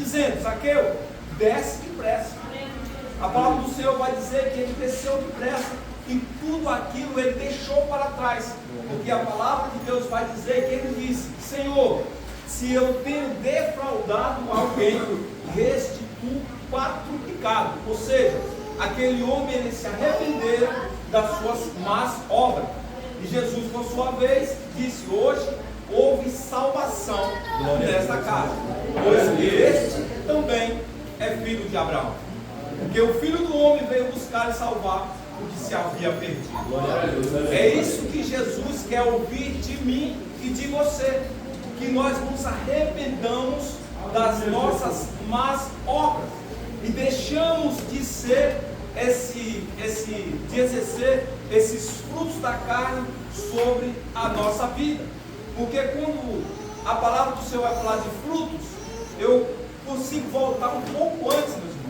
dizendo: Zaqueu, desce depressa. A palavra do Senhor vai dizer que ele desceu depressa e tudo aquilo ele deixou para trás, porque a palavra de Deus vai dizer que ele disse: Senhor, se eu tenho defraudado alguém, restituo quadruplicado. Ou seja, aquele homem ele se arrependeu das suas más obras. E Jesus, por sua vez, disse: hoje houve salvação nesta casa, pois este também é filho de Abraão. Porque o Filho do Homem veio buscar e salvar o que se havia perdido. É isso que Jesus quer ouvir de mim e de você, que nós nos arrependamos das nossas más obras e deixamos de ser de exercer esses frutos da carne sobre a nossa vida. Porque quando a palavra do Senhor vai falar de frutos, eu consigo voltar um pouco antes, meus irmãos.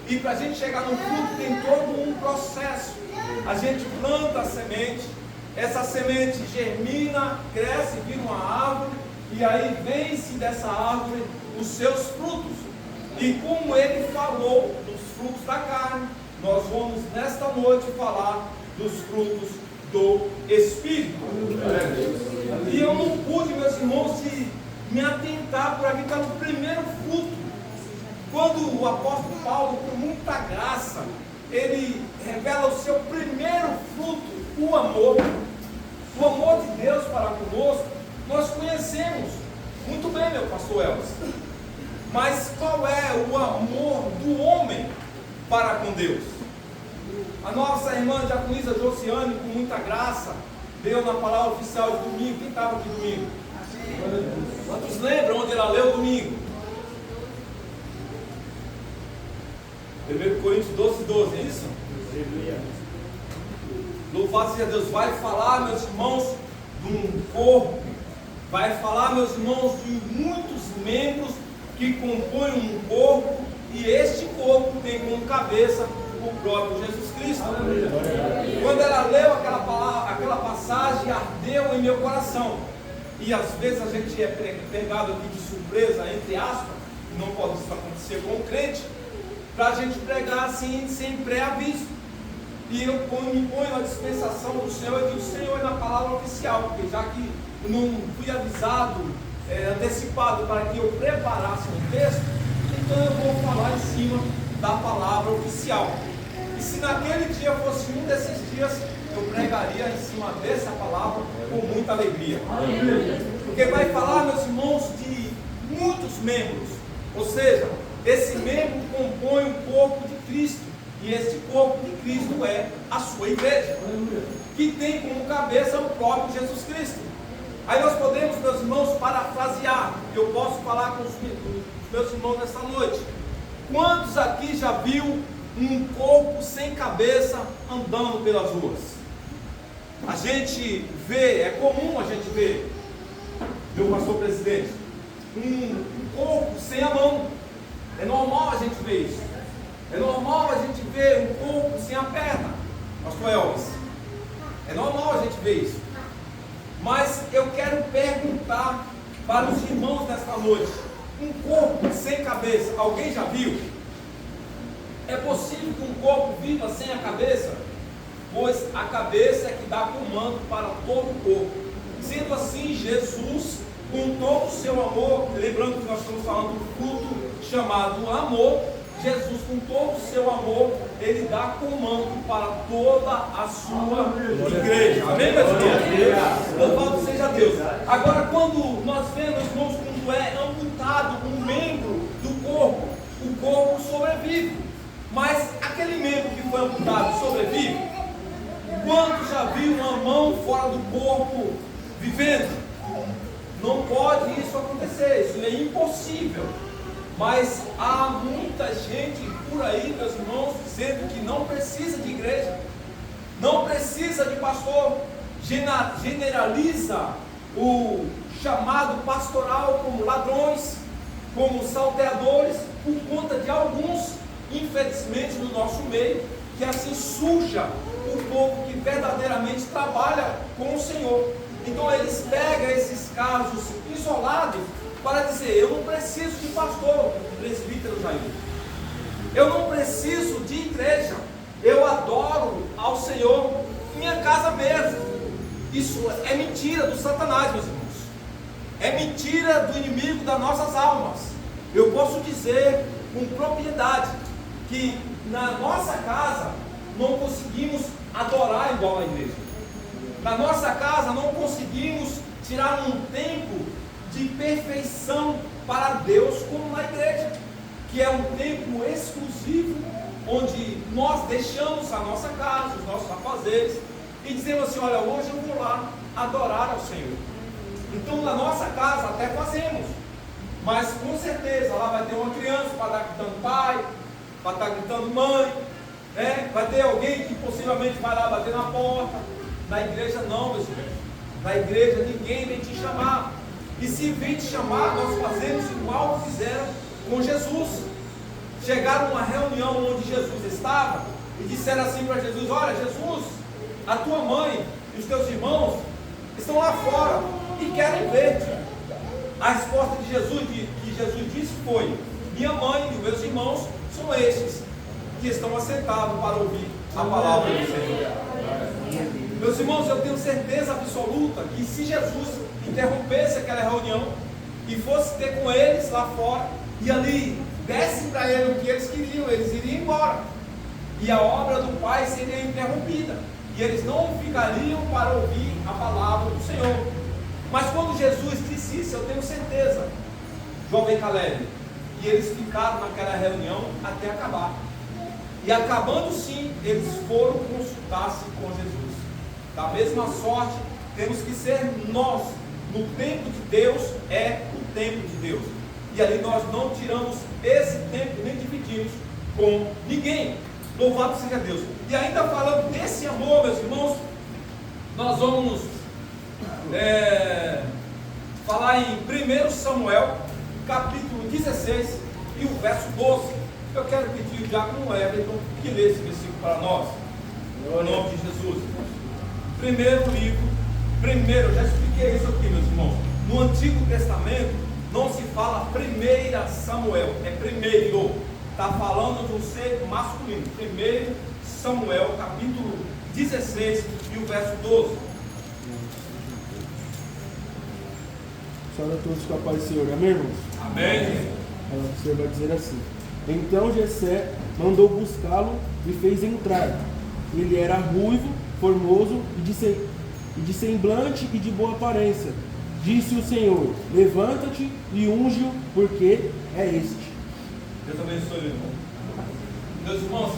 E para a gente chegar no fruto tem todo um processo. A gente planta a semente, essa semente germina, cresce, vira uma árvore, e aí vem-se dessa árvore os seus frutos. E como ele falou dos frutos da carne, nós vamos nesta noite falar dos frutos do Espírito. E eu não pude, meus irmãos, de me atentar por aqui para o primeiro fruto. Quando o apóstolo Paulo, com muita graça, ele revela o seu primeiro fruto, o amor. O amor de Deus para conosco, nós conhecemos muito bem, meu pastor Elvis. Mas qual é o amor do homem para com Deus? A nossa irmã diaconisa Josiane, com muita graça, deu na palavra oficial de domingo. Quem estava aqui domingo? Quantos lembram onde ela leu domingo? 1 Coríntios 12, é isso? Louvado seja Deus. Vai falar, meus irmãos, de um corpo. Vai falar, meus irmãos, de muitos membros que compõem um corpo. E este corpo tem como cabeça o próprio Jesus Cristo. Quando ela leu aquela passagem, ardeu em meu coração. E às vezes a gente é pegado aqui de surpresa, entre aspas, e não pode isso acontecer com o crente, para a gente pregar assim, sem pré-aviso. E eu me ponho na dispensação do Senhor e digo: Senhor, na palavra oficial, porque já que eu não fui avisado, antecipado, para que eu preparasse um texto, então eu vou falar em cima da palavra oficial. E se naquele dia fosse um desses dias, eu pregaria em cima dessa palavra com muita alegria. Porque vai falar, meus irmãos, de muitos membros. Ou seja, esse membro compõe o corpo de Cristo. E este corpo de Cristo é a sua igreja, que tem como cabeça o próprio Jesus Cristo. Aí nós podemos, meus irmãos, parafrasear. Eu posso falar com os meus irmãos nesta noite. Quantos aqui já viu um corpo sem cabeça andando pelas ruas? A gente vê, é comum a gente ver, meu pastor presidente, um corpo sem a mão. É normal a gente ver isso. É normal a gente ver um corpo sem a perna, pastor Elvis. É normal a gente ver isso. Mas eu quero perguntar para os irmãos nesta noite: um corpo sem cabeça, alguém já viu? É possível que um corpo viva sem a cabeça? Pois a cabeça é que dá comando para todo o corpo. Sendo assim, Jesus, com todo o seu amor, lembrando que nós estamos falando do fruto chamado amor, Jesus, com todo o seu amor, ele dá comando para toda a sua igreja. Amém, meus irmãos? Louvado seja Deus. Agora, quando nós vemos, irmãos, quando é amputado um membro do corpo, o corpo sobrevive. Mas aquele membro que foi amputado sobrevive? Quanto já viu uma mão fora do corpo vivendo? Não pode isso acontecer, isso é impossível. Mas há muita gente por aí, meus irmãos, dizendo que não precisa de igreja, não precisa de pastor, generaliza o chamado pastoral como ladrões, como salteadores, por conta de alguns, infelizmente, no nosso meio, que assim suja o povo que verdadeiramente trabalha com o Senhor. Então eles pegam esses casos isolados para dizer: eu não preciso de pastor, presbítero Jair. Eu não preciso de igreja. Eu adoro ao Senhor em minha casa mesmo. Isso é mentira do Satanás, meus irmãos. É mentira do inimigo das nossas almas. Eu posso dizer com propriedade que na nossa casa não conseguimos adorar igual a igreja. Na nossa casa não conseguimos tirar um tempo de perfeição para Deus como na igreja, que é um tempo exclusivo, onde nós deixamos a nossa casa, os nossos afazeres, e dizemos assim: olha, hoje eu vou lá adorar ao Senhor. Então na nossa casa até fazemos, mas com certeza lá vai ter uma criança para estar gritando pai, para estar gritando mãe, né? Vai ter alguém que possivelmente vai lá bater na porta. Na igreja não, meus irmãos. Na igreja ninguém vem te chamar. E se vem te chamar, nós fazemos igual fizeram com Jesus. Chegaram numa reunião onde Jesus estava e disseram assim para Jesus: olha, Jesus, a tua mãe e os teus irmãos estão lá fora e querem ver-te. A resposta de Jesus, que Jesus disse foi: minha mãe e os meus irmãos são estes que estão assentados para ouvir a palavra do Senhor. Meus irmãos, eu tenho certeza absoluta que se Jesus interrompesse aquela reunião e fosse ter com eles lá fora, e ali desse para eles o que eles queriam, eles iriam embora, e a obra do Pai seria interrompida, e eles não ficariam para ouvir a palavra do Senhor. Mas quando Jesus disse isso, eu tenho certeza, jovem Caleb, que eles ficaram naquela reunião até acabar. E acabando sim, eles foram consultar-se com Jesus. Da mesma sorte, temos que ser nós. No tempo de Deus é o tempo de Deus. E ali nós não tiramos esse tempo, nem dividimos com ninguém. Louvado seja Deus. E ainda falando desse amor, meus irmãos, nós vamos falar em 1 Samuel, capítulo 16 e o verso 12. Eu quero pedir o diácono Everton que lê esse versículo para nós, em nome de Jesus. Eu já expliquei isso aqui, meus irmãos. No Antigo Testamento não se fala 1 Samuel, é primeiro. Está falando de um ser masculino. 1 Samuel, capítulo 16 e o verso 12. Salve a todos com a paz do Senhor, amém, irmãos? Amém. O Senhor vai dizer assim: então Jessé mandou buscá-lo e fez entrar. Ele era ruivo, formoso e de semblante e de boa aparência. Disse o Senhor: levanta-te e unge-o, porque é este. Deus abençoe, irmão. Meus irmãos,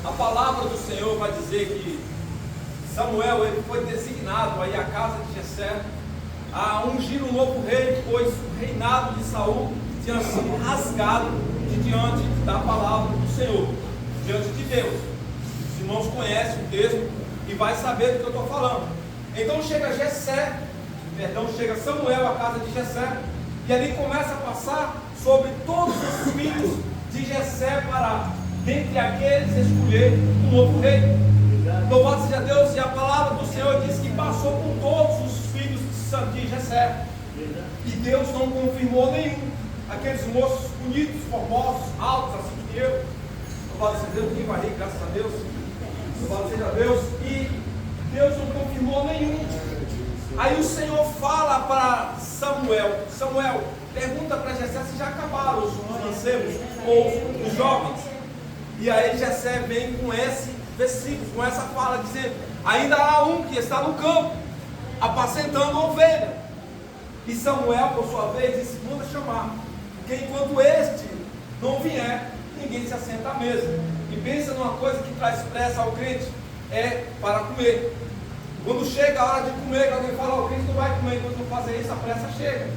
a palavra do Senhor vai dizer que Samuel ele foi designado aí à casa de Jessé a ungir um novo rei, pois o reinado de Saul tinha sido rasgado de diante da palavra do Senhor, diante de Deus. Os irmãos conhecem o texto e vai saber do que eu estou falando. Então chega Samuel à casa de Jessé, e ali começa a passar sobre todos os filhos de Jessé para, dentre aqueles, escolher um novo rei. Louvado seja Deus. E a palavra do Senhor diz que passou por todos os filhos de Jessé, e Deus não confirmou nenhum. Aqueles moços bonitos, formosos, altos, assim que eu. Louvado seja Deus, quem vai rir, graças a Deus. Louvado seja Deus. E Deus não confirmou nenhum. Aí o Senhor fala para Samuel: Samuel, pergunta para Jessé se já acabaram os mancebos ou os jovens. E aí Jessé vem com esse versículo, com essa fala, dizendo: ainda há um que está no campo, apacentando a ovelha. E Samuel, por sua vez, disse: manda chamar, porque enquanto este não vier, ninguém se assenta à mesa. E pensa numa coisa que traz pressa ao crente, é para comer. Quando chega a hora de comer, alguém fala: o crente não vai comer. Enquanto não fazer isso, a pressa chega.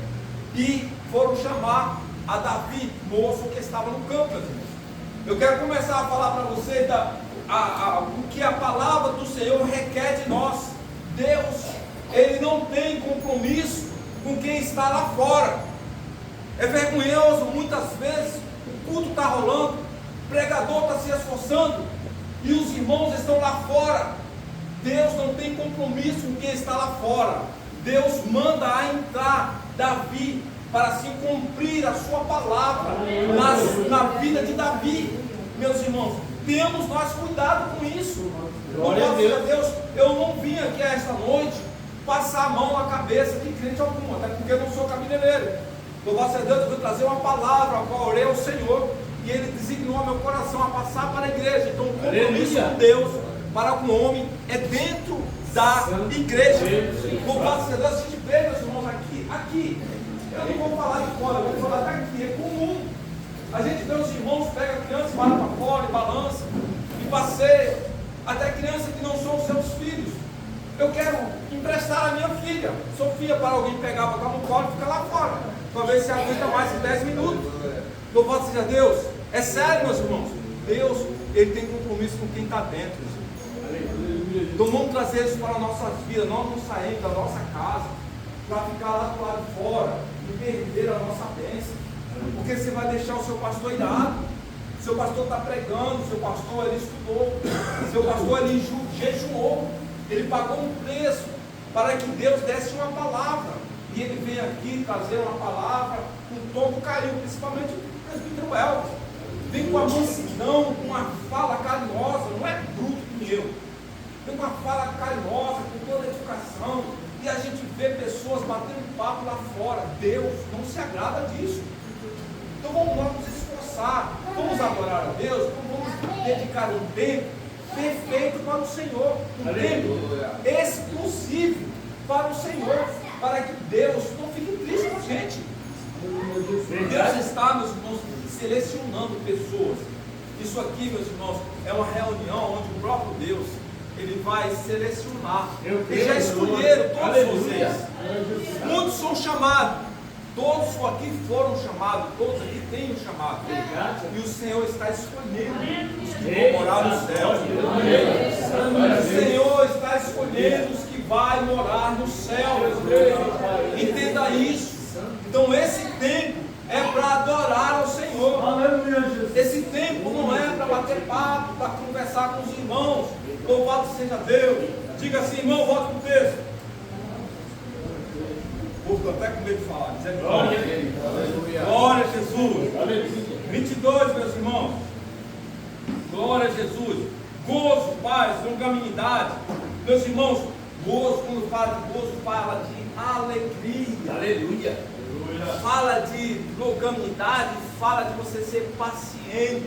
E foram chamar a Davi, moço que estava no campo, meus irmãos. Eu quero começar a falar para você o que a palavra do Senhor requer de nós. Deus, Ele não tem compromisso com quem está lá fora. É vergonhoso, muitas vezes, o culto está rolando, o pregador está se esforçando, e os irmãos estão lá fora. Deus não tem compromisso com quem está lá fora. Deus manda a entrar Davi para se cumprir a sua palavra nas na vida de Davi, meus irmãos. Temos nós cuidado com isso. Glória a Deus, eu não vim aqui esta noite passar a mão na cabeça de crente alguma, até porque eu não sou cabeleireiro. Louvado seja Deus, eu vou trazer uma palavra a qual orei ao Senhor e Ele designou meu coração a passar para a igreja. Então o compromisso com Deus para com o homem é dentro da igreja. Louvado seja Deus, a gente vê, meus irmãos, aqui. Eu não vou falar de fora, eu vou falar daqui, é comum. A gente vê os irmãos, pega a criança, para fora e balança, e passeia, até criança que não são seus filhos. Eu quero emprestar a minha filha, Sofia, para alguém pegar, botar no colo e ficar lá fora, para ver se aguenta mais de 10 minutos. Louvado seja Deus. É sério, meus irmãos. Deus, Ele tem compromisso com quem está dentro. Então vamos trazer isso para a nossa vida. Nós não saímos da nossa casa para ficar lá do lado de fora e perder a nossa bênção. Porque você vai deixar o seu pastor irado. Seu pastor está pregando, seu pastor ele estudou, seu pastor ele jejuou, ele pagou um preço para que Deus desse uma palavra. E ele vem aqui trazer uma palavra com todo carinho, principalmente o presbítero Elvis. Vem com a mansidão, com uma fala carinhosa, não é bruto que eu. Vem com uma fala carinhosa, com toda a educação. E a gente vê pessoas batendo papo lá fora. Deus não se agrada disso. Então vamos lá nos esforçar, vamos adorar a Deus, então vamos dedicar um tempo perfeito para o Senhor, um tempo exclusivo para o Senhor, para que Deus não fique triste com a gente. Deus está, meus irmãos, selecionando pessoas. Isso aqui, meus irmãos, é uma reunião onde o próprio Deus, Ele vai selecionar. Eles já escolheram todos vocês. Muitos são chamados. Todos aqui foram chamados, todos aqui têm um chamado. E o Senhor está escolhendo os que vão morar no céu. O Senhor está escolhendo os que vão morar no céu. Entenda isso. Então esse tempo é para adorar ao Senhor. Esse tempo não é para bater papo, para conversar com os irmãos. Louvado seja Deus. Diga assim, irmão, volta para o texto. Estou até com medo de falar. Glória a Jesus. 22, meus irmãos. Glória a Jesus. Gozo, paz, longanimidade. Meus irmãos, gozo, quando fala de gozo, fala de alegria. Aleluia. Fala de longanimidade, fala de você ser paciente.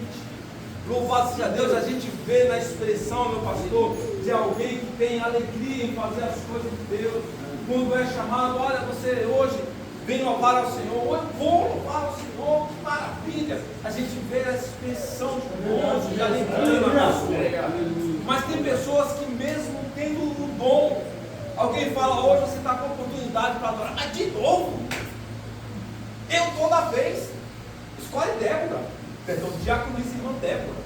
Louvado seja Deus, a gente vê na expressão, meu pastor, de alguém que tem alegria em fazer as coisas de Deus. Quando é chamado, olha, você hoje vem louvar ao Senhor, hoje vou louvar ao Senhor, que maravilha. A gente vê a expressão de gozo, de alegria na pessoa. Mas tem pessoas que mesmo tendo o dom, alguém fala, hoje você está com a oportunidade para adorar, mas de novo, eu toda vez, escolhe Débora, perdão, diaconisa irmã Débora,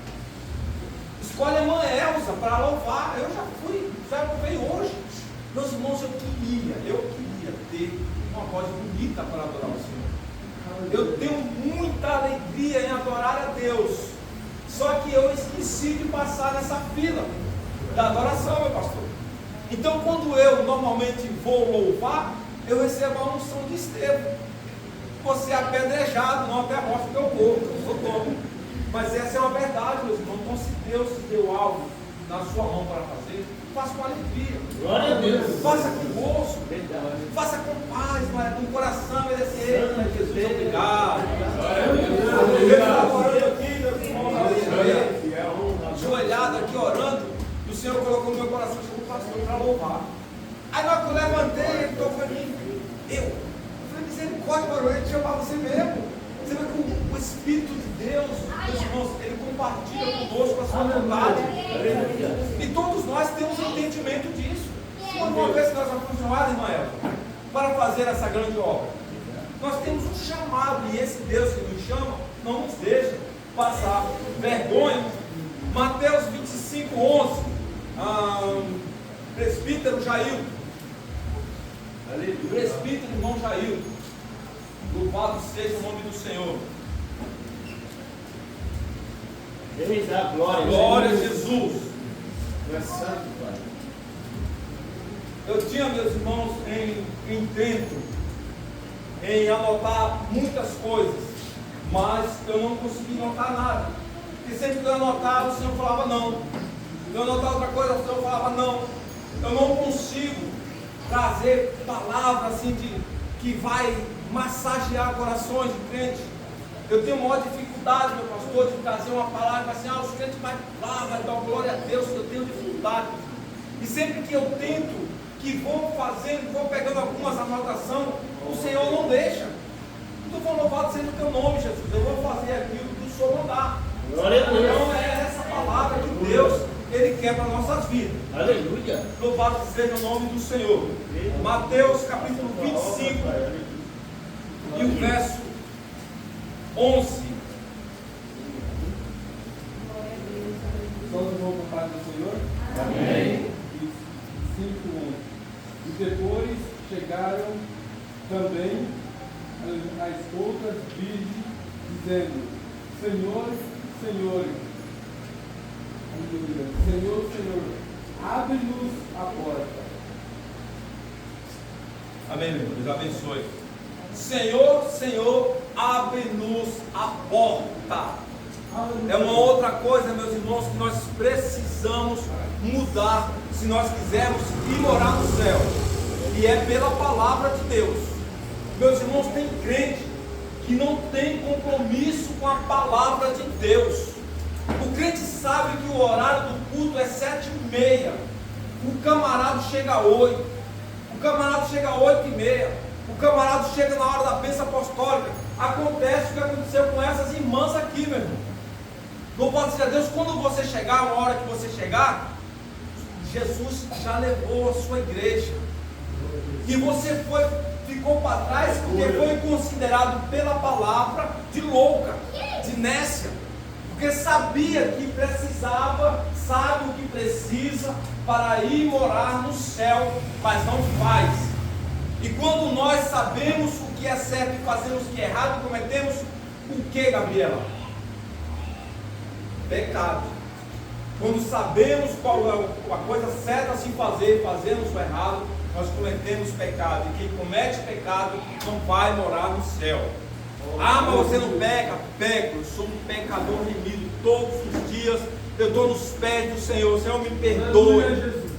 escolhe a irmã Elza para louvar, eu já louvei hoje. Meus irmãos, eu queria ter uma voz bonita para adorar o Senhor. Eu tenho muita alegria em adorar a Deus. Só que eu esqueci de passar nessa fila da adoração, meu pastor. Então, quando eu normalmente vou louvar, eu recebo a unção de Estevão. Você é apedrejado, não até a morte do meu corpo, eu sou todo. Mas essa é uma verdade, meus irmãos. Então, se Deus deu algo na sua mão para fazer, faça com alegria. Glória a Deus. Faça com gozo. Faça com paz, com o coração. Ele assim, eita, Jesus, obrigado. Eu estava orando aqui, meus irmãos, ajoelhado aqui orando, e o Senhor colocou no meu coração, chegou o pastor para louvar. Aí na hora que eu levantei, ele tocou em mim. Eu falei, misericórdia, barulho, ele chama você mesmo. Você vê que o Espírito de Deus, meus irmãos, ele compartilha conosco a sua vontade. E todos nós temos entendimento disso. Uma vez nós vamos chamar, irmã Elza, para fazer essa grande obra, nós temos um chamado, e esse Deus que nos chama não nos deixa passar vergonha. Mateus 25, 11, presbítero Jair, presbítero irmão Jair, louvado seja o nome do Senhor. Glória a Jesus. Eu tinha, meus irmãos, em intento em anotar muitas coisas, mas eu não consegui notar nada. E sempre que eu anotava, o Senhor falava não. Eu anotava outra coisa, o Senhor falava não. Eu não consigo trazer palavras assim que vai massagear corações de crente. Eu tenho maior dificuldade, meu pastor, de trazer uma palavra assim, os crentes vai dar glória a Deus, eu tenho dificuldade. E sempre que eu tento, que vou fazendo, vou pegando algumas anotações, o Senhor não deixa. Estou falando, louvado seja o teu nome, Jesus. Eu vou fazer aquilo que o Senhor mandar. Glória a Deus. Então é essa palavra que Deus, Ele quer para nossas vidas. Aleluia. Louvado seja o nome do Senhor. Mateus capítulo 25 e o verso 11. Todos vão para a paz do Senhor? Amém. 5:11. E depois chegaram também as outras virgens, dizendo: Senhor, Senhor, aleluia, Senhor, Senhor, abre-nos a porta. Amém, meu Deus abençoe. Senhor, Senhor, abre-nos a porta. É uma outra coisa, meus irmãos, que nós precisamos mudar se nós quisermos ir morar no céu. E é pela palavra de Deus. Meus irmãos, tem crente que não tem compromisso com a palavra de Deus. O crente sabe que o horário do culto é 7h30. O camarada chega às 8. O camarada chega às 8h30. O camarada chega na hora da bênção apostólica. Acontece o que aconteceu com essas irmãs aqui, meu irmão. Louvado seja Deus, quando você chegar, a hora que você chegar, Jesus já levou a sua igreja. E você ficou para trás porque foi considerado pela palavra de louca, de nécia. Porque sabia que precisava, sabe o que precisa para ir morar no céu, mas não faz. E quando nós sabemos o que é certo e fazemos o que é errado, cometemos o que, Gabriela? Pecado. Quando sabemos qual é a coisa certa a se fazer, fazemos o errado, nós cometemos pecado. E quem comete pecado não vai morar no céu. Ah, mas você não peca? Peco. Eu sou um pecador remido todos os dias. Eu estou nos pés do Senhor. Senhor, me perdoe.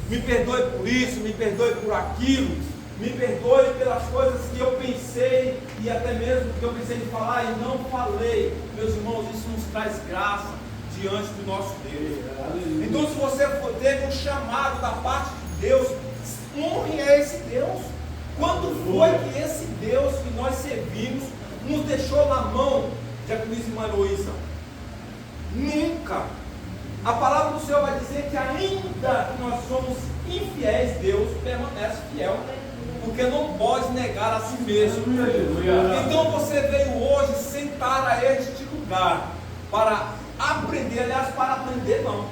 Me perdoe por isso, me perdoe por aquilo. Me perdoe pelas coisas que eu pensei e até mesmo que eu pensei em falar e não falei. Meus irmãos, isso nos traz graça diante do nosso Deus. Então, se você teve um chamado da parte de Deus, honre a esse Deus. Quando foi que esse Deus que nós servimos nos deixou na mão de Aquiles e Manoísa? Nunca. A palavra do Senhor vai dizer que ainda que nós somos infiéis, Deus permanece fiel, porque não pode negar a si mesmo. Então você veio hoje sentar a este lugar para aprender, aliás, para aprender não,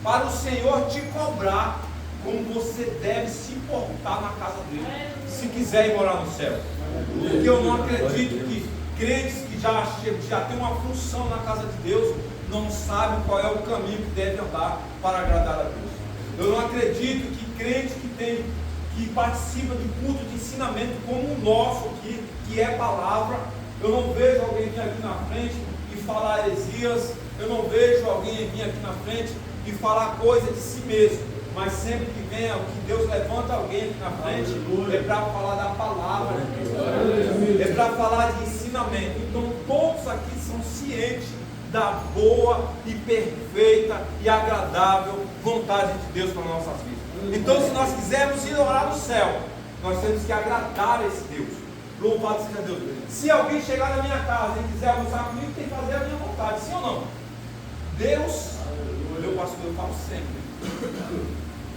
para o Senhor te cobrar como você deve se portar na casa dele, se quiser ir morar no céu. Porque eu não acredito que crentes que já têm uma função na casa de Deus não sabem qual é o caminho que deve andar para agradar a Deus. Eu não acredito que crente que participa de culto de ensinamento como o nosso aqui, que é palavra, eu não vejo alguém vir aqui na frente e falar heresias, eu não vejo alguém vir aqui na frente e falar coisa de si mesmo. Mas sempre que vem, que Deus levanta alguém aqui na frente, é para falar da palavra de Deus, é para falar de ensinamento. Então todos aqui são cientes da boa e perfeita e agradável vontade de Deus para nossas vidas. Então, se nós quisermos ir orar no céu, nós temos que agradar a esse Deus. Louvado seja Deus. Se alguém chegar na minha casa e quiser almoçar comigo, tem que fazer a minha vontade, sim ou não? Deus, meu pastor, eu falo sempre,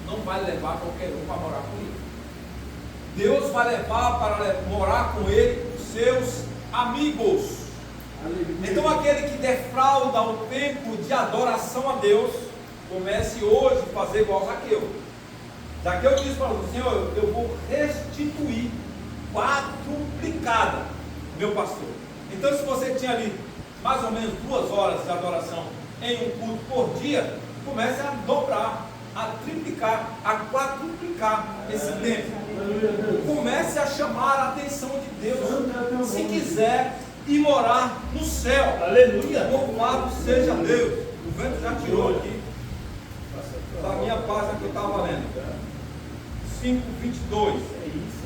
não vai levar qualquer um para morar comigo. Deus vai levar para morar com ele os seus amigos. Então aquele que defrauda o tempo de adoração a Deus, comece hoje a fazer igual Zaqueu. Zaqueu disse para o Senhor: eu vou restituir quadruplicada, meu pastor. Então, se você tinha ali mais ou menos 2 horas de adoração em um culto por dia, comece a dobrar, a triplicar, a quadruplicar esse tempo. Comece a chamar a atenção de Deus. Se quiser, e morar no céu. Aleluia. Louvado seja Deus. O vento já tirou aqui da minha página que eu estava lendo. 5:22. É isso.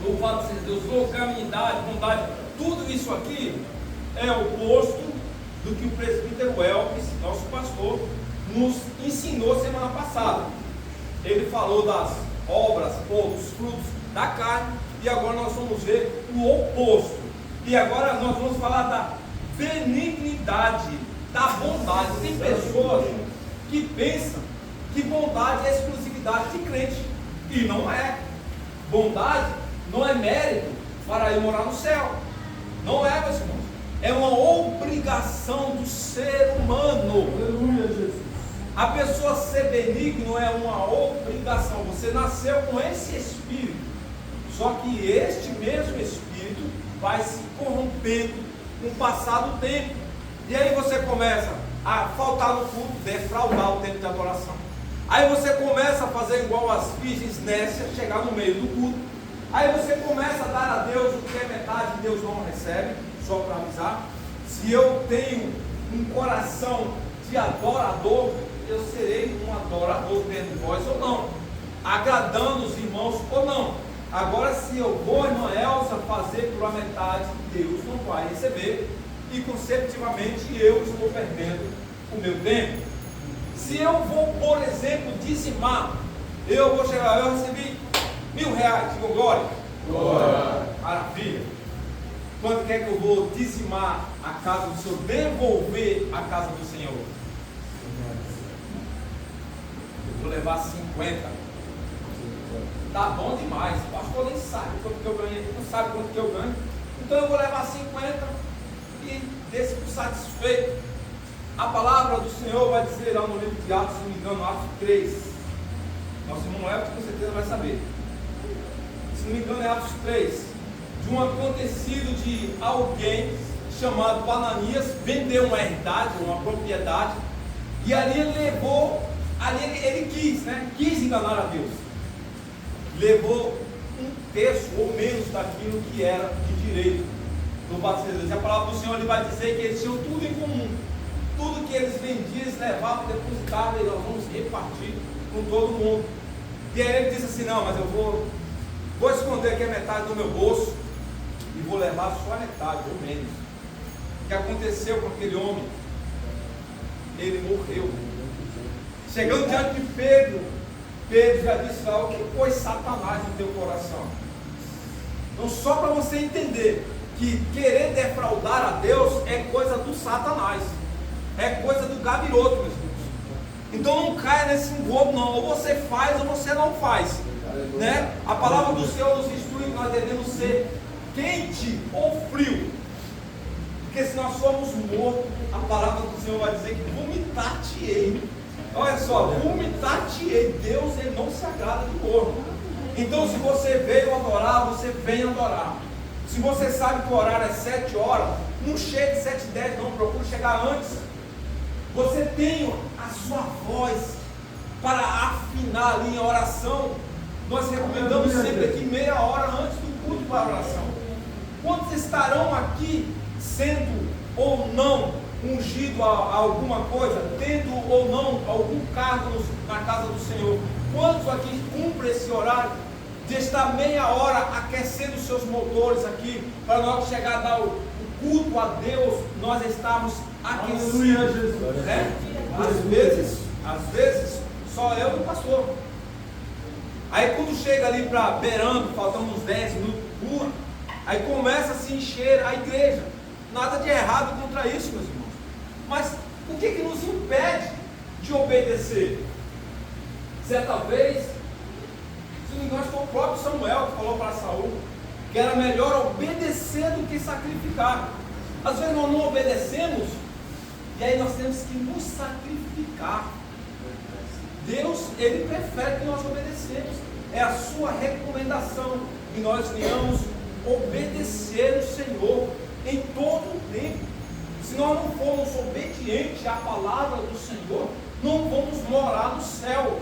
Louvado seja Deus. Longanimidade, bondade, tudo isso aqui é o oposto do que o presbítero Elvis, nosso pastor, nos ensinou semana passada. Ele falou das obras ou dos frutos da carne, e agora nós vamos ver o oposto. E agora nós vamos falar da benignidade, da bondade. Tem pessoas que pensam que bondade é exclusividade de crente, e não é. Bondade não é mérito para ir morar no céu. Não é, meus irmãos. É uma obrigação do ser humano. Aleluia, Jesus. A pessoa ser benigno é uma obrigação. Você nasceu com esse espírito. Só que este mesmo espírito vai se corrompendo com o passar do tempo. E aí você começa a faltar no culto, defraudar o tempo de adoração. Aí você começa a fazer igual as virgens nécias, chegar no meio do culto. Aí você começa a dar a Deus o que é metade, Deus não recebe. Só para avisar, se eu tenho um coração de adorador, eu serei um adorador dentro de vós ou não, agradando os irmãos ou não. Agora, se eu vou, irmã Elsa, fazer pela metade, Deus não vai receber, e consecutivamente eu estou perdendo o meu tempo. Se eu vou, por exemplo, dizimar, eu vou chegar, eu recebi R$1.000, digo glória. Glória. Maravilha. Quanto quer que eu vou dizimar a casa do Senhor, devolver a casa do Senhor? Eu vou levar 50. Tá bom demais. O pastor nem sabe quanto que eu ganhei, não sabe quanto que eu ganho. Então eu vou levar 50 e desse por satisfeito. A palavra do Senhor vai dizer lá no livro de Atos, se não me engano, Atos 3. Nosso irmão Elton com certeza vai saber. Se não me engano é Atos 3. De um acontecido de alguém chamado Ananias, vendeu uma herdade, uma propriedade, e ali ele levou, ele quis enganar a Deus, levou um terço ou menos daquilo que era de direito do Deus. E a palavra do Senhor ele vai dizer que eles tinham tudo em comum, tudo que eles vendiam, eles levavam, depositavam, e nós vamos repartir com todo mundo. E aí ele disse assim: não, mas eu vou esconder aqui a metade do meu bolso, e vou levar só a metade, ou menos. O que aconteceu com aquele homem? Ele morreu. Chegando diante de Pedro, Pedro já disse lá: o que pôs Satanás no teu coração? Então, só para você entender que querer defraudar a Deus é coisa do Satanás, é coisa do gabiroto, meus irmãos. Então não caia nesse engodo não, ou você faz ou você não faz, né? A palavra do Senhor nos instrui que nós devemos ser quente ou frio, porque se nós somos mortos, a palavra do Senhor vai dizer que vomitar-te-ei. Olha só, vomitar-te-ei. Deus ele não se agrada de morto. Então se você veio adorar, você vem adorar. Se você sabe que o horário é 7 horas, não chegue 7h10 não, procure chegar antes. Você tem a sua voz para afinar ali em oração. Nós recomendamos sempre aqui meia hora antes do culto para a oração. Quantos estarão aqui sendo ou não ungido a alguma coisa, tendo ou não algum cargo na casa do Senhor? Quantos aqui cumprem esse horário de estar meia hora aquecendo os seus motores aqui, para nós chegar a dar o culto a Deus, nós estamos aquecidos, né? Às vezes, só eu e o pastor. Aí quando chega ali para beirando, faltando uns 10 minutos puro, aí começa a se encher a igreja. Nada de errado contra isso, meus irmãos. Mas o que nos impede de obedecer? Certa vez, se não me engano, foi o próprio Samuel que falou para Saul que era melhor obedecer do que sacrificar. Às vezes nós não obedecemos, e aí nós temos que nos sacrificar. Deus, ele prefere que nós obedecemos. É a sua recomendação que nós venhamos obedecer o Senhor em todo o tempo. Se nós não formos obedientes à palavra do Senhor, não vamos morar no céu.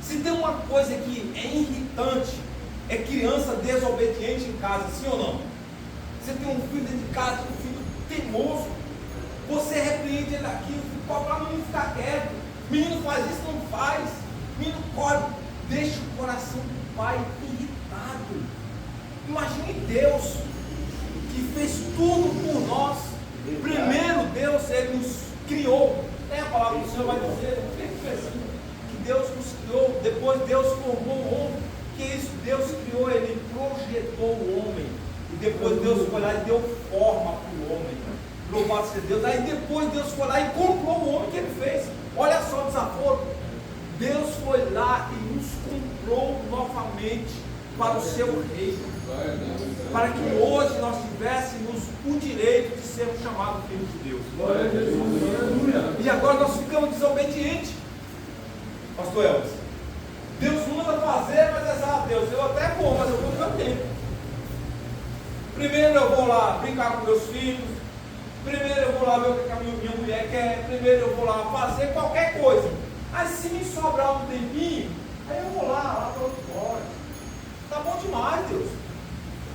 Se tem uma coisa que é irritante, é criança desobediente em casa, sim ou não? Você tem um filho dentro de casa, um filho teimoso. Você repreende ele aqui, para o menino ficar quieto. Menino faz isso, não faz. Menino corre, deixa o coração do pai irritado. Imagine Deus, que fez tudo por nós. Primeiro Deus, Ele nos criou. Tem a palavra que o Senhor vai dizer, que Deus nos criou. Depois Deus formou o homem. Que isso? Deus criou, Ele projetou o homem. E depois Deus foi lá e deu forma para o homem. Louvado seja Deus. Aí depois Deus foi lá e comprou o homem que Ele fez. Olha só o desaforo. Deus foi lá e nos comprou novamente para o seu reino. Para que hoje nós tivéssemos o direito de sermos chamados filhos de Deus. E agora nós ficamos desobedientes. Pastor Elvis, Deus manda fazer, mas é Deus, eu até vou, mas eu vou no meu tempo. Primeiro eu vou lá brincar com meus filhos. Primeiro eu vou lá ver o que a minha mulher quer. Primeiro eu vou lá fazer qualquer coisa. Aí se me sobrar um tempinho, aí eu vou lá para outro fora. Tá bom demais, Deus.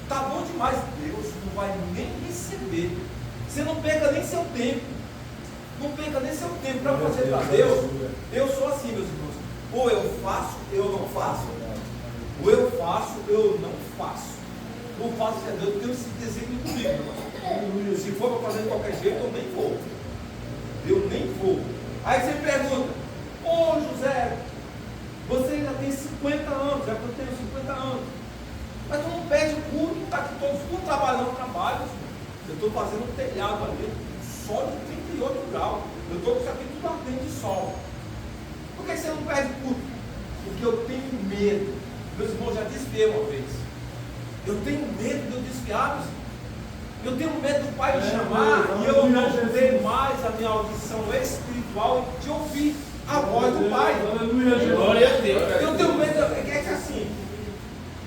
Tá bom demais. Deus não vai nem receber. Você não perca nem seu tempo. Não perca nem seu tempo para fazer para Deus. Eu sou assim, meus irmãos. Ou eu faço, eu não faço. Ou eu faço, eu não faço. Não faço a Deus, eu tenho esse desejo comigo, irmão. Se for para fazer de qualquer jeito, eu nem vou. Eu nem vou. Aí você pergunta, ô José, você já tem 50 anos, já que eu tenho 50 anos. Mas tu não perde o culto, está aqui todos trabalhando, trabalho. Eu estou fazendo um telhado ali, sol de 38 graus. Eu estou com isso aqui tudo ardendo de sol. Por que você não perde o culto? Porque eu tenho medo. Meus irmãos já desviei uma vez. Eu tenho medo de eu desviar, meus irmãos. Eu tenho medo do Pai me chamar e eu não ter mais a minha audição espiritual de ouvir a voz do Pai. Glória a Deus. Eu tenho medo, é que assim,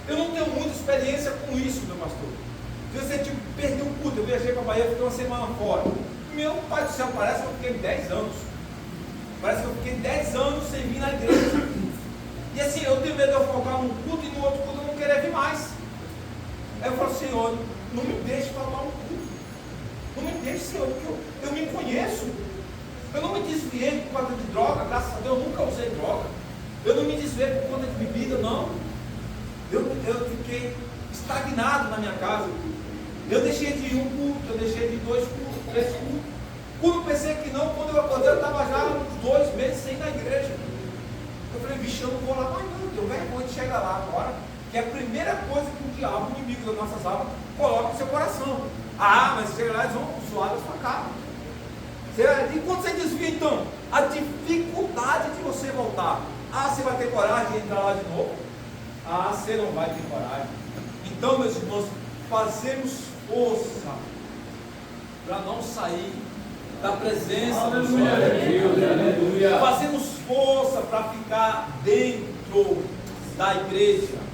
eu não tenho muita experiência com isso, meu pastor. Se você tipo, perdeu o culto, eu viajei para a Bahia, fiquei uma semana fora. Meu Pai do céu, parece que eu fiquei 10 anos. Parece que eu fiquei 10 anos sem vir na igreja. E assim, eu tenho medo de eu focar num culto e no outro culto eu não querer vir mais. Aí eu falo, Senhor, não me deixe falar um culto. Não me deixe, Senhor, porque eu me conheço. Eu não me desviei por conta de droga, graças a Deus, eu nunca usei droga. Eu não me desviei por conta de bebida, não. Eu fiquei estagnado na minha casa. Eu deixei de ir um culto, eu deixei de ir 2 cultos, 3 cultos. Quando pensei que não, quando eu acordei, eu estava já uns 2 meses sem ir na igreja. Eu falei, bicho, eu não vou lá mais não, eu tenho vergonha de chegar lá agora. Que é a primeira coisa que o diabo, o inimigo das nossas almas, coloca no seu coração. Ah, mas chega lá, eles vão zoar da sua cara. E quando você desvia, então, a dificuldade de você voltar. Ah, você vai ter coragem de entrar lá de novo? Ah, você não vai ter coragem. Então, meus irmãos, fazemos força para não sair da presença do Senhor. Fazemos força para ficar dentro da igreja.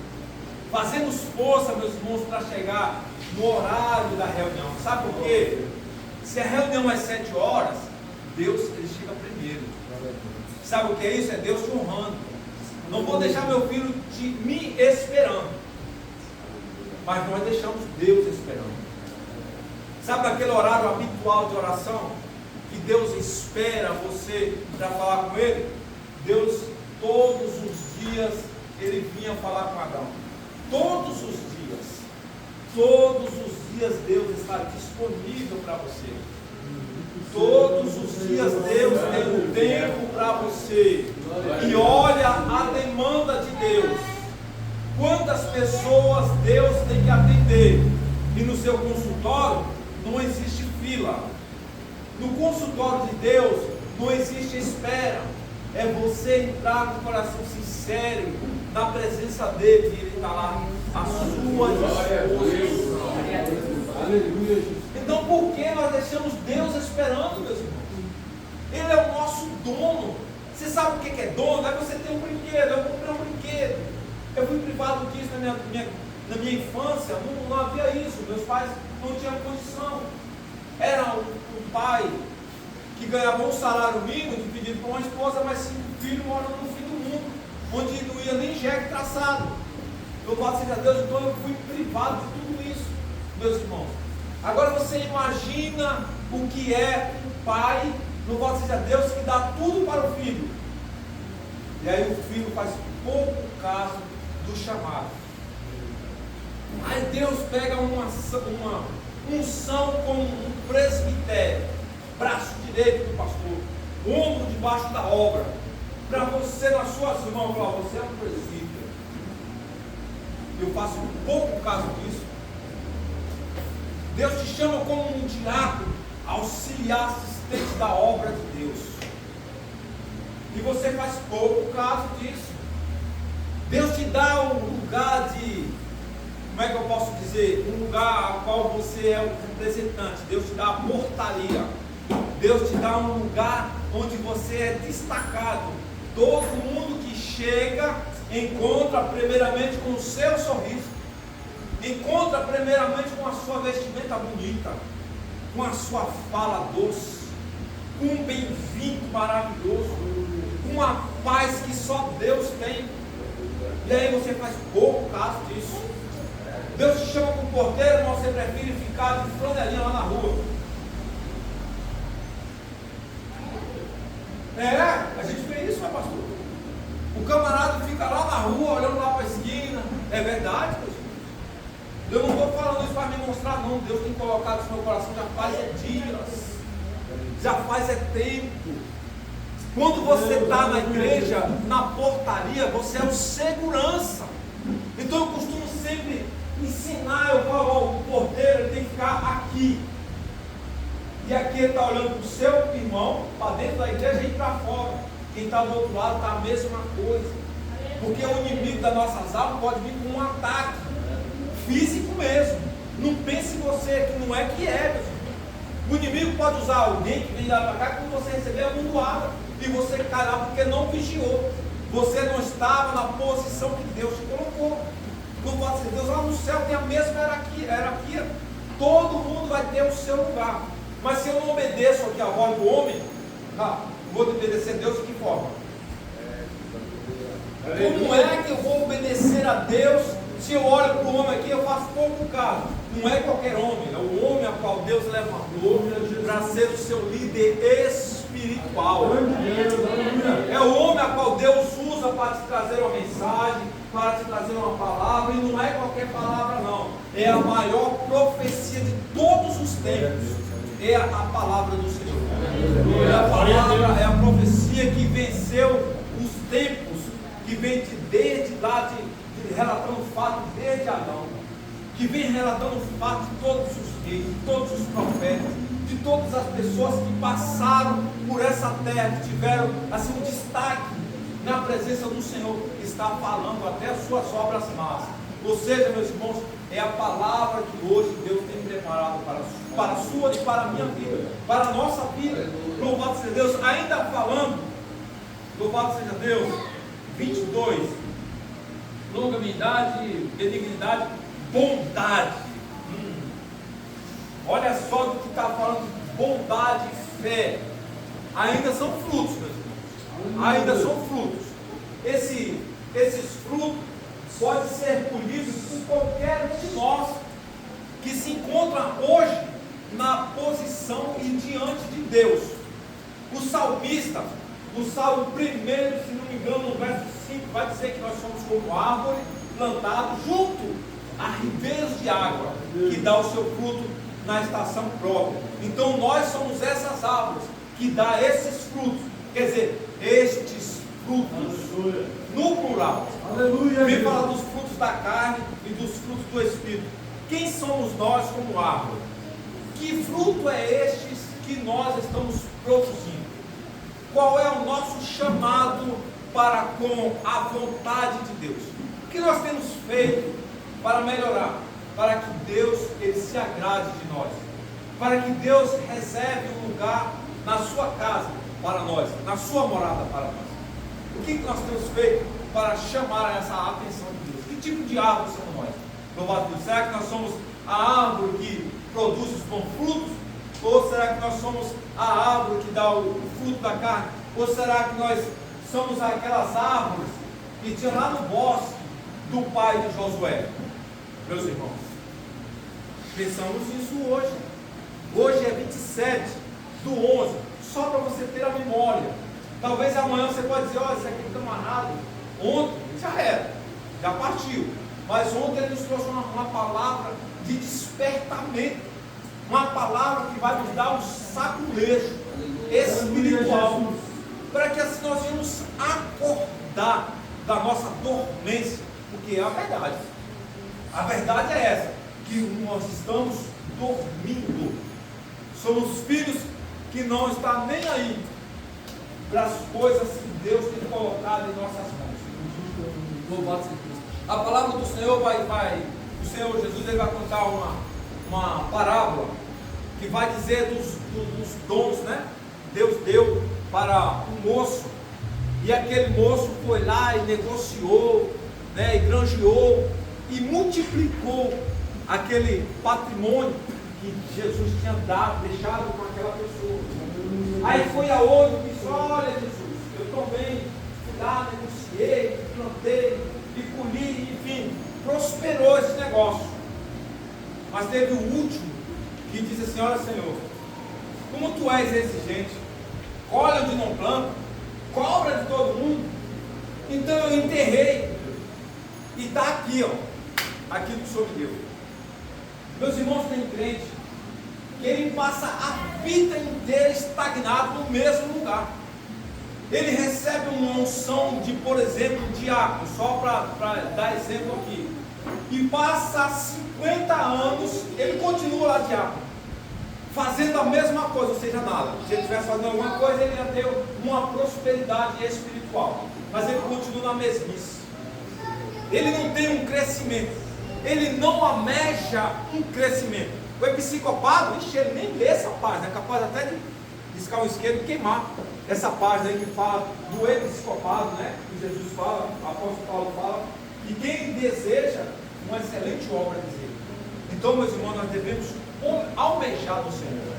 Fazemos força, meus irmãos, para chegar no horário da reunião. Sabe por quê? Se a reunião é 7 horas, Deus ele chega primeiro. Sabe o que é isso? É Deus te honrando. Não vou deixar meu filho me esperando, mas nós deixamos Deus esperando. Sabe aquele horário habitual de oração que Deus espera você para falar com Ele? Deus todos os dias Ele vinha falar com Adão. Todos os dias Deus está disponível para você. Todos os dias Deus tem um tempo para você. E olha a demanda de Deus. Quantas pessoas Deus tem que atender? E no seu consultório não existe fila. No consultório de Deus não existe espera. É você entrar com o coração sincero na presença dele e ele está lá à sua disposição. Então por que nós deixamos Deus esperando, meus irmãos? Ele é o nosso dono. Você sabe o que é dono? É você ter um brinquedo. Eu comprei um brinquedo. Eu fui privado disso na minha infância. Não havia isso. Meus pais não tinham condição. Era um pai que ganhava um salário mínimo dividido por uma esposa, mas 5 filhos morando no fim do mundo, onde não ia nem jegue traçado. Louvado seja Deus, então eu fui privado de tudo isso, meus irmãos. Agora você imagina o que é um pai, louvado seja Deus, que dá tudo para o filho. E aí o filho faz pouco caso do chamado. Aí Deus pega uma unção como um presbitério, braço direito do pastor, ombro debaixo da obra, para você nas suas mãos falar, você é um presbítero. Eu faço pouco caso disso. Deus te chama como um diácono, auxiliar, assistente da obra de Deus. E você faz pouco caso disso. Deus te dá um lugar de, como é que eu posso dizer? Um lugar ao qual você é um representante. Deus te dá a portaria. Deus te dá um lugar onde você é destacado. Todo mundo que chega encontra primeiramente com o seu sorriso. Encontra primeiramente com a sua vestimenta bonita, com a sua fala doce, com um bem-vindo maravilhoso, com uma paz que só Deus tem. E aí você faz pouco caso disso. Deus te chama como porteiro, mas você prefere ficar de flanelinha lá na rua. A gente vê isso, né, pastor? O camarada fica lá na rua, olhando lá para a esquina. É verdade, pastor? Eu não estou falando isso para me mostrar, não. Deus tem colocado isso no meu coração já faz dias, já faz tempo. Quando você está na igreja, na portaria, você é o segurança. Então eu costumo sempre ensinar, eu falo, o porteiro ele tem que ficar aqui. E aqui ele está olhando para o seu irmão, para dentro da igreja e para fora. Quem está do outro lado está a mesma coisa. Porque o inimigo das nossas almas pode vir com um ataque físico mesmo. Não pense você que não é que é, meu filho. O inimigo pode usar alguém que vem lá para cá, quando você receber a mundoada e você cai lá porque não vigiou. Você não estava na posição que Deus te colocou. Não pode ser Deus lá no céu tem a mesma hierarquia. Todo mundo vai ter o seu lugar. Mas se eu não obedeço aqui a voz do homem, vou obedecer a Deus de que forma? Como é que eu vou obedecer a Deus? Se eu olho para o homem aqui, eu faço pouco caso. Não é qualquer homem, é o homem a qual Deus levantou para ser o seu líder espiritual. É o homem a qual Deus usa para te trazer uma mensagem, para te trazer uma palavra, e não é qualquer palavra não. É a maior profecia de todos os tempos. É a palavra do Senhor. É a palavra, é a profecia que venceu os tempos, que vem desde lá relatando o fato desde Adão, que vem relatando o fato de todos os reis, de todos os profetas, de todas as pessoas que passaram por essa terra, que tiveram assim um destaque na presença do Senhor, está falando até as suas obras más. Ou seja, meus irmãos, é a palavra que hoje Deus tem preparado para a sua e para a minha vida, para a nossa vida. Louvado seja Deus. Ainda falando, louvado seja Deus, 22, longanimidade, benignidade, bondade. Olha só do que está falando, bondade e fé. Ainda são frutos, meus irmãos. Ainda são frutos. Esses frutos podem ser colhidos por qualquer um de nós que se encontra hoje na posição e diante de Deus. O salmista, no Salmo 1, se não me engano, no verso 5, vai dizer que nós somos como árvore plantada junto a ribeiros de água, que dá o seu fruto na estação própria. Então nós somos essas árvores que dá esses frutos, quer dizer, estes frutos, no plural. Aleluia. Vem falar dos frutos da carne e dos frutos do Espírito. Quem somos nós como árvore? Que fruto é estes que nós estamos produzindo? Qual é o nosso chamado para com a vontade de Deus? O que nós temos feito para melhorar? Para que Deus ele se agrade de nós, para que Deus reserve um lugar na sua casa para nós, na sua morada para nós. O que nós temos feito para chamar essa atenção de Deus? Que tipo de árvore somos nós? Louvado Deus. Será que nós somos a árvore que produz os bons frutos? Ou será que nós somos a árvore que dá o fruto da carne? Ou será que nós somos aquelas árvores que tinha lá no bosque do pai de Josué? Meus irmãos, Pensamos nisso hoje. Hoje é 27/11, só para você ter a memória. Talvez amanhã você pode dizer, olha, isso aqui é camarada, ontem já era, já partiu. Mas ontem ele nos trouxe uma palavra de despertamento, uma palavra que vai nos dar um saculejo espiritual, para que assim nós venhamos acordar da nossa dormência, porque é a verdade. A verdade é essa, que nós estamos dormindo. Somos filhos que não estão nem aí para as coisas que Deus tem colocado em nossas mãos. Louvado seja Cristo. A palavra do Senhor o Senhor Jesus ele vai contar uma parábola que vai dizer dos dons, né? Deus deu para um moço, e aquele moço foi lá e negociou, né? E granjeou e multiplicou aquele patrimônio que Jesus tinha deixado com aquela pessoa. Aí foi a outro e disse, olha Jesus, eu também fui lá, negociei, plantei e colhi, enfim, prosperou esse negócio. Mas teve o último que disse assim, olha Senhor, como tu és exigente, colhe onde não planta, cobra de todo mundo, então eu enterrei, e está aqui, aquilo que o Senhor me deu. Meus irmãos, tem crente que ele passa a vida inteira estagnado no mesmo lugar. Ele recebe uma unção de, por exemplo, diácono, só para dar exemplo aqui, e passa 50 anos, ele continua lá diácono, fazendo a mesma coisa, ou seja, nada. Se ele estivesse fazendo alguma coisa, ele ia ter uma prosperidade espiritual, mas ele continua na mesmice. Ele não tem um crescimento, ele não almeja um crescimento. O psicopata, ele nem lê essa página, é capaz até de riscar o isqueiro e queimar essa página aí que fala do psicopata, né? Que Jesus fala, o apóstolo Paulo fala, e quem deseja uma excelente obra dele. Então, meus irmãos, nós devemos almejar do Senhor.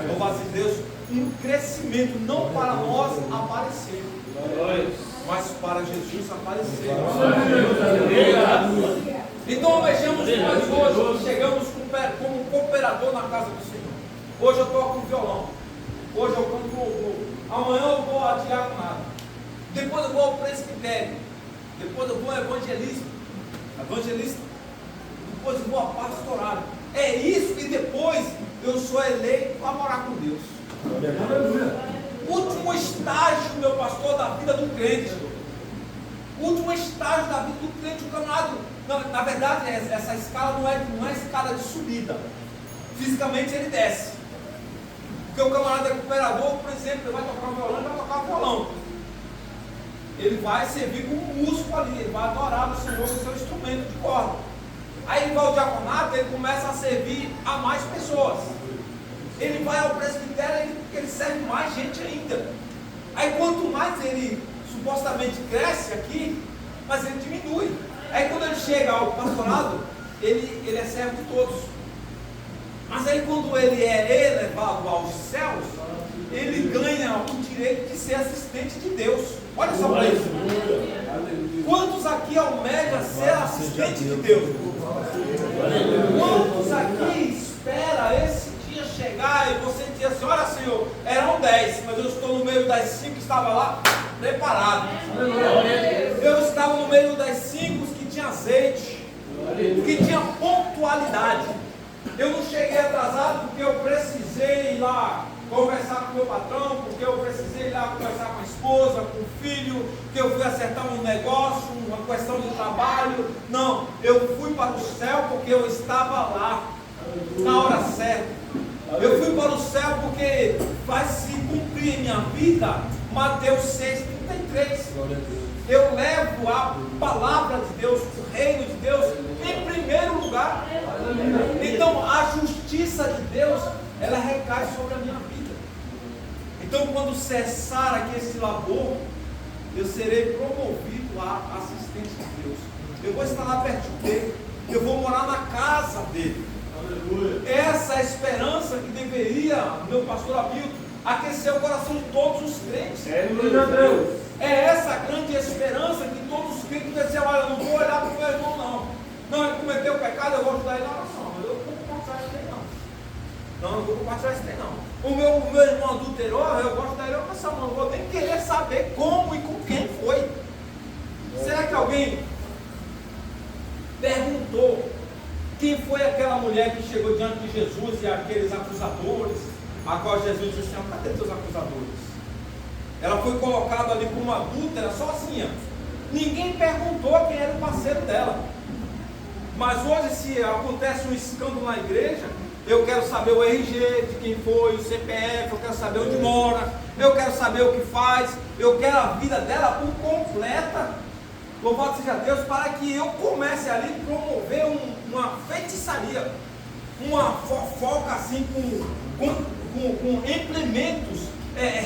Louvado seja Deus, um crescimento, não para nós aparecer, mas para Jesus aparecer. Então almejamos nós hoje, chegamos como cooperador na casa do Senhor. Hoje eu toco violão, hoje eu canto louvor, amanhã eu vou a diaconado, depois eu vou ao presbitério, depois eu vou ao evangelista, depois eu vou ao pastorado. É isso, e depois eu sou eleito para morar com Deus. Último estágio, meu pastor, da vida do crente. Último estágio da vida do crente, o camarada. Na verdade, essa escala não é escala de subida. Fisicamente ele desce. Porque o camarada é cooperador, por exemplo, ele vai tocar um violão, ele vai tocar um violão. Ele vai servir como músico ali, ele vai adorar o Senhor com o seu instrumento de corda. Aí ele vai ao diaconato, ele começa a servir a mais pessoas. Ele vai ao presbitério, ele serve mais gente ainda. Aí quanto mais ele supostamente cresce aqui, mas ele diminui. Aí quando ele chega ao pastorado, ele é servo de todos. Mas aí quando ele é elevado aos céus, ele ganha o direito de ser assistente de Deus. Olha só para isso. Quantos aqui almejam ser assistente de Deus? Quantos aqui espera esse dia chegar e você diz assim, olha Senhor, eram 10, mas eu estou no meio das 5 que estava lá preparado. Eu estava no meio das 5 que tinha azeite, que tinha pontualidade. Eu não cheguei atrasado porque eu precisei ir lá conversar com o meu patrão, porque eu precisei ir lá conversar com a esposa, com o filho, que eu fui acertar um negócio, uma questão de trabalho. Não, eu fui para o céu porque eu estava lá na hora certa. Eu fui para o céu porque vai se cumprir em minha vida Mateus 6,33. Eu levo a palavra de Deus, o reino de Deus em primeiro lugar. Então a justiça de Deus, ela recai sobre a minha vida. Então quando cessar aqui esse labor, eu serei promovido a assistente de Deus. Eu vou estar lá pertinho dele, eu vou morar na casa dele. Essa é a esperança que deveria, meu pastor Hamilton, aquecer o coração de todos os crentes. É essa a grande esperança que todos os crentes devem dizer, olha, eu não vou olhar para o meu irmão não. Não, ele cometeu pecado, eu vou ajudar ele na oração. compartilhar esse trem, não. Não vou compartilhar esse trem, não. O meu irmão adulterou, eu gosto da herança, não vou nem querer saber como e com quem foi. Será que alguém perguntou quem foi aquela mulher que chegou diante de Jesus e aqueles acusadores, a qual Jesus disse assim: cadê teus acusadores? Ela foi colocada ali como adúltera sozinha. Ninguém perguntou quem era o parceiro dela. Mas hoje, se acontece um escândalo na igreja, eu quero saber o RG de quem foi, o CPF, eu quero saber onde mora, eu quero saber o que faz, eu quero a vida dela por completa. Louvado seja Deus, para que eu comece ali a promover uma feitiçaria, uma fofoca assim com implementos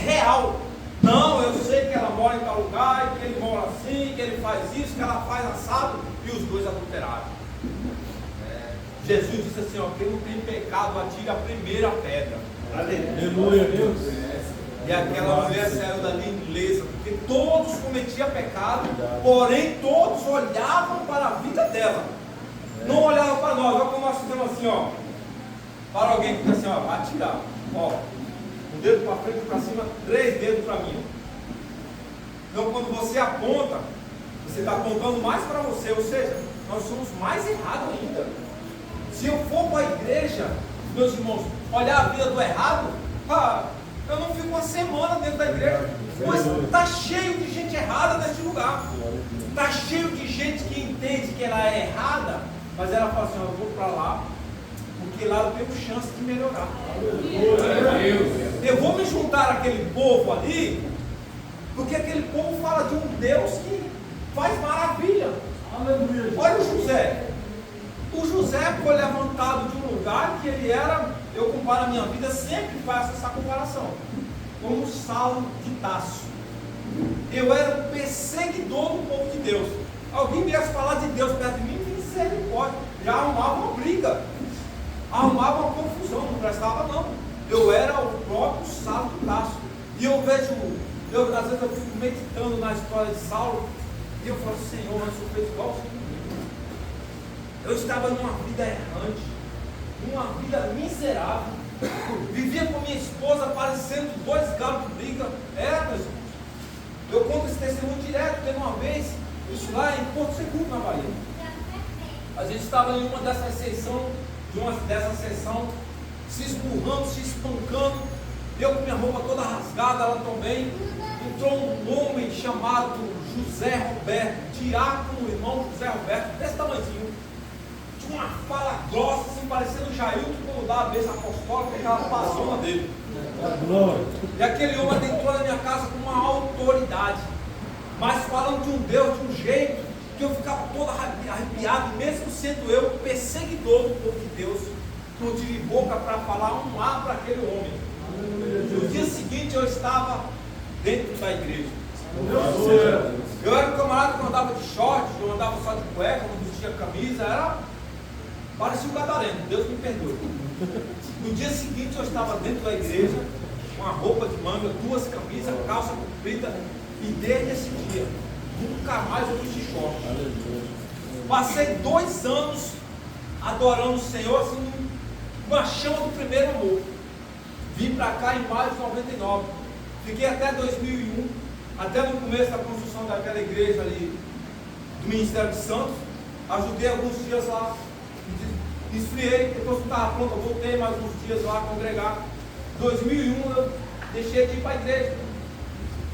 real. Não, eu sei que ela mora em tal lugar, que ele mora assim, que ele faz isso, que ela faz assado, e os dois adulteraram. Jesus disse assim: ó, quem não tem pecado, atire a primeira pedra. Aleluia, Deus. E aquela mulher saiu dali ilesa, porque todos cometiam pecado, porém todos olhavam para a vida dela, não olhavam para nós. Olha como nós fizemos assim, ó, para alguém que fica assim, ó, vai atirar, ó, um dedo para frente e para cima, 3 dedos para mim. Então quando você aponta, você está apontando mais para você, ou seja, nós somos mais errados ainda. Se eu for para a igreja, meus irmãos, olhar a vida do errado, eu não fico uma semana dentro da igreja, pois está cheio de gente errada nesse lugar, está cheio de gente que entende que ela é errada, mas ela fala assim: eu vou para lá, porque lá eu tenho chance de melhorar. Eu vou me juntar àquele povo ali, porque aquele povo fala de um Deus que faz maravilha. Olha o José. O José foi levantado de um lugar que ele era, eu comparo a minha vida, sempre faço essa comparação, como Saulo de Tarso. Eu era o perseguidor do povo de Deus. Alguém viesse falar de Deus perto de mim, misericórdia, já arrumava uma briga, arrumava uma confusão, não prestava não. Eu era o próprio Saulo de Tarso. E eu vejo, às vezes eu fico meditando na história de Saulo, e eu falo: Senhor, eu sou feito igual ao Senhor. Eu estava numa vida errante, numa vida miserável, vivia com minha esposa parecendo 2 galos de briga. Meus irmãos, eu conto esse testemunho direto. Teve uma vez, isso lá em Porto Seguro, na Bahia. A gente estava em uma dessas sessões, se esburrando, se espancando, eu com minha roupa toda rasgada, ela também. Entrou um homem chamado José Roberto, diácono, irmão José Roberto, desse tamanhozinho, tinha uma fala grossa, assim, parecendo Jailton, quando dá a bênção apostólica, aquela passona dele. E aquele homem adentrou na minha casa com uma autoridade, mas falando de um Deus, de um jeito, que eu ficava todo arrepiado, mesmo sendo eu perseguidor do povo de Deus, não tive boca para falar um A para aquele homem. No dia seguinte eu estava dentro da igreja. Eu era um camarada que andava de short, eu andava só de cueca, não vestia camisa, parecia um gadareno, Deus me perdoe. No dia seguinte eu estava dentro da igreja, com a roupa de manga, 2 camisas, calça comprida, e desde esse dia, nunca mais eu vesti short. Passei 2 anos adorando o Senhor, assim, uma chama do primeiro amor. Vim para cá em maio de 99, fiquei até 2001, até no começo da construção daquela igreja ali, do Ministério de Santos, ajudei alguns dias lá, esfriei, depois que estava pronto, eu voltei mais uns dias lá a congregar. Em 2001 eu deixei de ir para a igreja,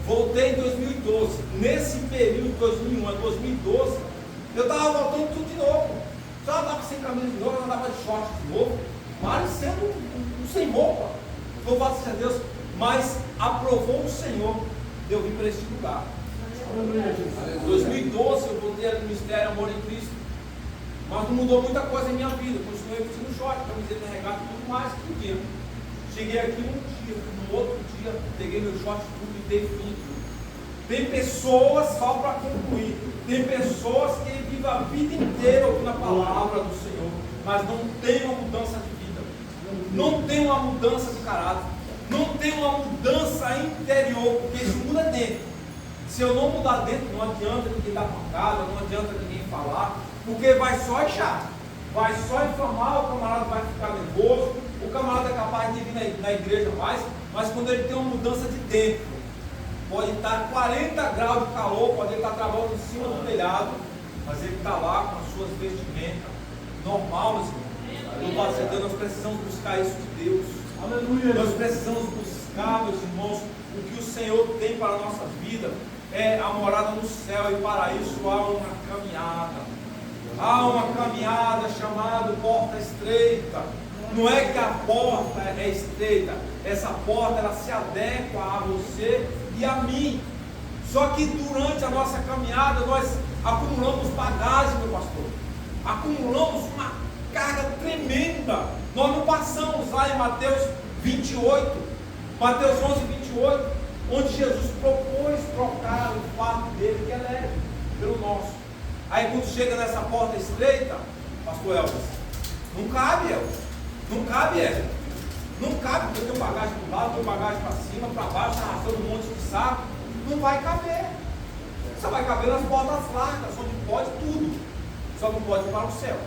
voltei em 2012, nesse período de 2001 a 2012, eu estava voltando tudo de novo, já andava sem camisa de novo, eu andava de short de novo, parecendo um sem roupa. Louvado seja Deus, mas aprovou o Senhor de eu vir para este lugar. Em 2012 eu voltei ao Ministério Amor em Cristo, mas não mudou muita coisa em minha vida. Continuei vestindo short, camiseta regata e tudo mais que podia. Cheguei aqui um dia, no outro dia, peguei meu short tudo e dei fim. Tem pessoas, só para concluir, tem pessoas que vivem a vida inteira ouvindo a palavra do Senhor, mas não tem uma mudança de vida, não tem uma mudança de caráter, não tem uma mudança interior, porque isso muda dentro. Se eu não mudar dentro, não adianta ninguém dar pancada, não adianta ninguém falar, porque vai só achar. vai só inflamar, o camarada vai ficar nervoso, o camarada é capaz de vir na igreja mais, mas quando ele tem uma mudança de tempo, pode estar 40 graus de calor, pode estar trabalhando em cima do telhado, mas ele está lá com as suas vestimentas, normal, meus irmãos. Louvado seja Deus, nós precisamos buscar isso de Deus. Aleluia. Nós precisamos buscar, meus irmãos, o que o Senhor tem para a nossa vida, é a morada no céu, e para isso há uma caminhada. Há uma caminhada chamada porta estreita. Não é que a porta é estreita, essa porta ela se adequa a você e a mim. Só que durante a nossa caminhada nós acumulamos bagagem, meu pastor. Acumulamos uma carga tremenda. Nós não passamos lá em Mateus 28, Mateus 11, 28, onde Jesus propôs trocar o fardo dele, que é leve, pelo nosso. Aí quando chega nessa porta estreita, pastor Elvis, não cabe, Elvis. Não cabe, não cabe, porque eu tenho bagagem do lado, tenho bagagem para cima, para baixo, arrastando um monte de saco. Não vai caber. Só vai caber nas portas largas, onde pode tudo. Só não pode ir para o céu.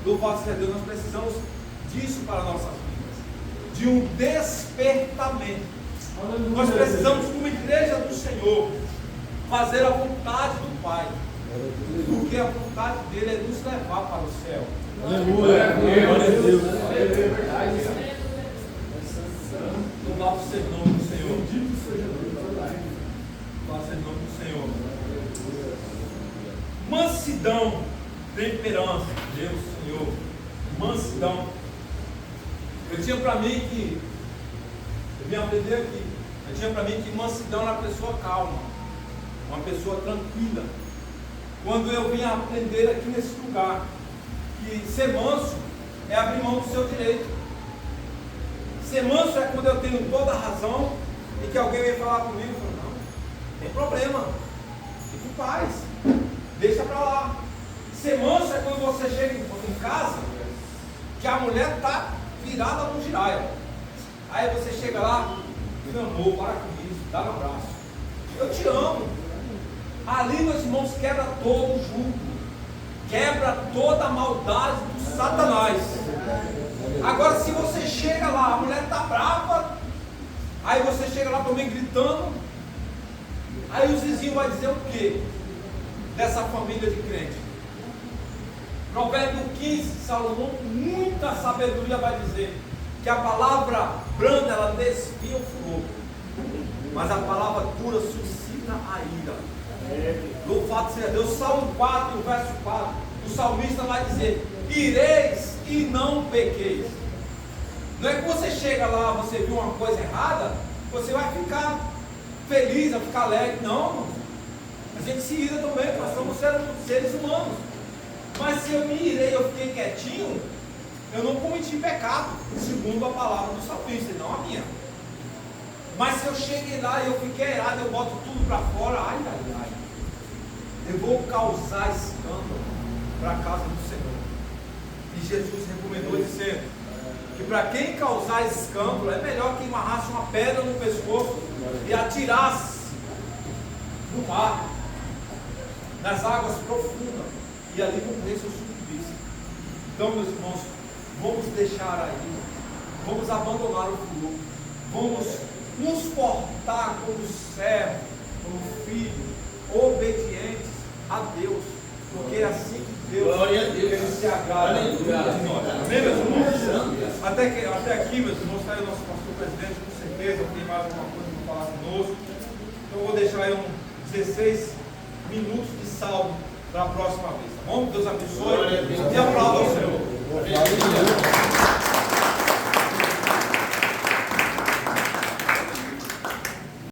Louvado seja Deus, nós precisamos disso para nossas vidas. De um despertamento. Nós precisamos, como igreja do Senhor, fazer a vontade do Pai. Porque a vontade dele é nos levar para o céu. Aleluia. Glória a Deus. Louvado seja o nome do Senhor. Louvado seja o nome do Senhor. Mansidão, temperança. Deus, Senhor. Mansidão. Eu tinha para mim que, eu vim aprender aqui, eu tinha para mim que mansidão era uma pessoa calma, uma pessoa tranquila. Quando eu vim aprender aqui nesse lugar, que ser manso é abrir mão do seu direito. Ser manso é quando eu tenho toda a razão e que alguém vem falar comigo e fala, não tem problema, fique em paz, deixa para lá. Ser manso é quando você chega em casa, que a mulher está virada no giraia. Aí você chega lá, meu amor, para com isso, dá um abraço. Eu te amo. Ali, meus irmãos, quebra todo o jugo, quebra toda a maldade do Satanás. Agora, se você chega lá, a mulher está brava, aí você chega lá também gritando, aí os vizinhos vão dizer o quê dessa família de crente? Provérbios 15, Salomão, com muita sabedoria, vai dizer que a palavra branda ela desvia o furor, mas a palavra dura suscita a ira. Louvado seja Deus. Salmo 4, verso 4, o salmista vai dizer: ireis e não pequeis. Não é que você chega lá, você viu uma coisa errada, você vai ficar feliz, vai ficar alegre. Não, a gente se ira também, nós somos seres humanos. Mas se eu me irei, eu fiquei quietinho, eu não cometi pecado, segundo a palavra do salmista, e não a minha. Mas se eu cheguei lá e eu fiquei irado, eu boto tudo para fora, ai, ai, ai, eu vou causar escândalo para a casa do Senhor. E Jesus recomendou dizendo que para quem causar escândalo, é melhor que amarrasse uma pedra no pescoço e atirasse no mar, nas águas profundas, e ali morresse ou sucumbisse. Então, meus irmãos, vamos deixar aí, vamos abandonar o furor, vamos nos portar como servo, como filho, obedientes a Deus, porque é assim que Deus, Ele se agrada de nós. Amém, meus irmãos? Até aqui, meus irmãos, está aí o nosso pastor presidente, com certeza tem mais alguma coisa para falar conosco. Então eu vou deixar aí uns 16 minutos de salmo para a próxima vez, tá bom? Deus abençoe. E a palavra